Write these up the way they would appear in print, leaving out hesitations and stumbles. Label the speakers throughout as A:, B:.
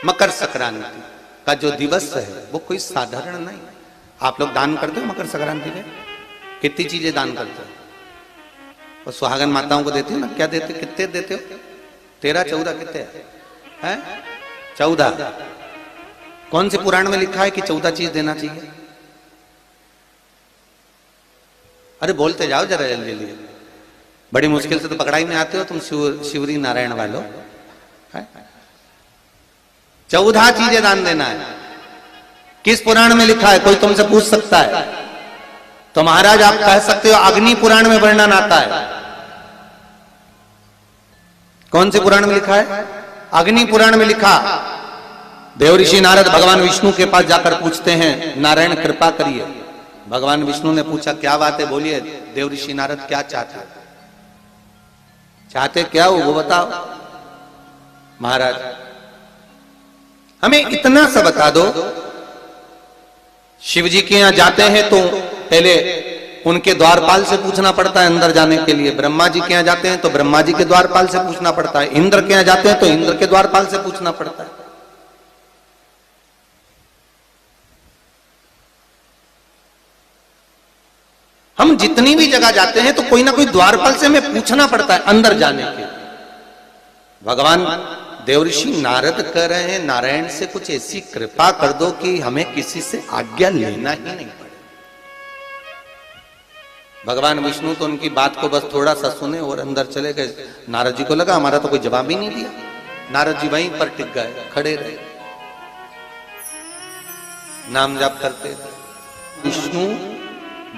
A: मकर संक्रांति का जो दिवस है वो कोई साधारण नहीं। आप लोग दान करते हो मकर संक्रांति में? कितनी चीजें दान करते हो? और सुहागन माताओं को देते हो ना? क्या देते, कितने देते हो? 13 14 कितने हैं? 14। कौन से पुराण में लिखा है कि 14 चीज देना चाहिए? अरे बोलते जाओ जरा जल्दी जल्दी, बड़ी मुश्किल से तो पकड़ाई में आते हो तुम शिवरी नारायण वालों। 14 चीजें दान देना है। किस पुराण में लिखा है? कोई तुमसे पूछ सकता है तो महाराज आप कह सकते हो अग्नि पुराण में वर्णन आता है। कौन से पुराण में लिखा है? अग्नि पुराण में लिखा। देव ऋषि नारद भगवान विष्णु के पास जाकर पूछते हैं, नारायण कृपा करिए। भगवान विष्णु ने पूछा क्या बात है, बोलिए। देव ऋषि नारद क्या चाहते, चाहते क्या हो वो बताओ। महाराज हमें इतना सा बता दो, शिव जी के यहां जाते हैं तो पहले उनके द्वारपाल से पूछना पड़ता है अंदर जाने के लिए। ब्रह्मा जी के यहां जाते हैं तो ब्रह्मा जी के द्वारपाल से पूछना पड़ता है। इंद्र के यहां जाते हैं तो इंद्र के द्वारपाल से पूछना पड़ता है। हम जितनी भी जगह जाते हैं तो कोई ना कोई द्वारपाल से हमें पूछना पड़ता है अंदर जाने के। भगवान देवऋषि नारद कह रहे हैं नारायण से कुछ ऐसी कृपा कर दो कि हमें किसी से आज्ञा लेना ही नहीं पड़े। भगवान विष्णु तो उनकी बात को बस थोड़ा सा सुने और अंदर चले गए। नारद जी को लगा हमारा तो कोई जवाब ही नहीं दिया। नारद जी वहीं पर टिक गए, खड़े रहे, नाम जाप करते। विष्णु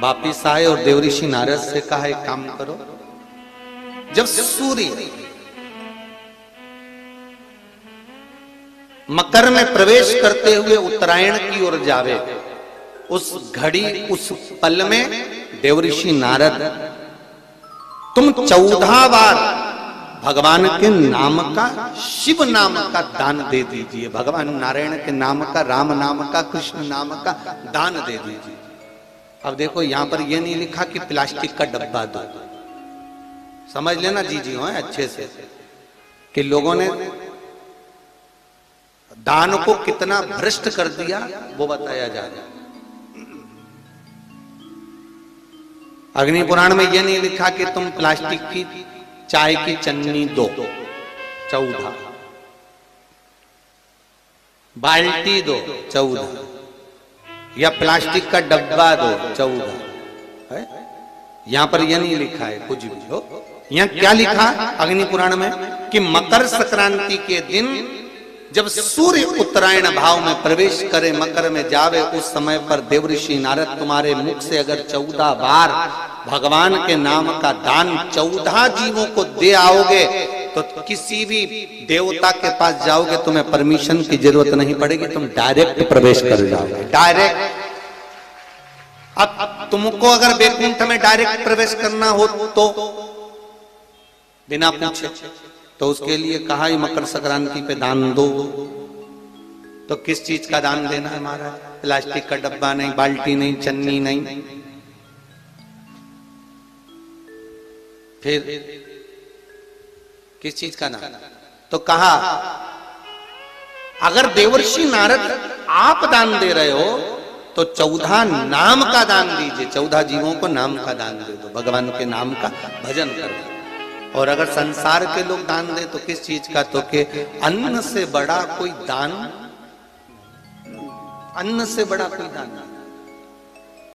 A: वापिस आए और देवऋषि नारद से कहा एक काम करो, जब सूर्य मकर में प्रवेश करते हुए उत्तरायण की ओर जावे, उस घड़ी उस पल में देवऋषि नारद तुम 14 बार भगवान के नाम का, शिव नाम का दान दे दीजिए। भगवान नारायण के नाम का, राम नाम का, कृष्ण नाम का दान दे दीजिए। अब देखो यहां पर यह नहीं लिखा कि प्लास्टिक का डब्बा दो। समझ लेना जी हो अच्छे से कि लोगों ने दान को कितना भ्रष्ट कर दिया वो बताया जा रहा है। अग्नि पुराण में यह नहीं लिखा कि तुम प्लास्टिक की चाय की चन्नी दो 14, बाल्टी दो 14, या प्लास्टिक का डब्बा दो 14 है। यहां पर यह नहीं लिखा है कुछ भी हो। यहां क्या लिखा अग्नि पुराण में कि मकर संक्रांति के दिन जब सूर्य उत्तरायण भाव में प्रवेश करे, मकर में जावे, उस समय पर देवऋषि नारद तुम्हारे मुख से अगर 14 बार भगवान के नाम का दान 14 जीवों को दे आओगे तो किसी भी देवता के पास जाओगे तुम्हें परमिशन की जरूरत नहीं पड़ेगी, तुम डायरेक्ट प्रवेश कर जाओगे। डायरेक्ट। अब तुमको अगर वैकुंठ में डायरेक्ट प्रवेश करना हो तो बिना पूछे, तो उसके लिए कहा ही मकर संक्रांति पे दान दो। तो किस चीज का दान देना है महाराज? प्लास्टिक का डब्बा नहीं, बाल्टी नहीं, चन्नी नहीं, फिर किस चीज का दान? तो कहा अगर देवर्षि नारद आप दान दे रहे हो तो 14 नाम का दान दीजिए। 14 जीवों को नाम का दान दे दो, भगवान के नाम का भजन करो। और अगर संसार के लोग दान दे तो किस चीज का? तो के अन्न से बड़ा कोई दान, अन्न से बड़ा कोई दान नहीं।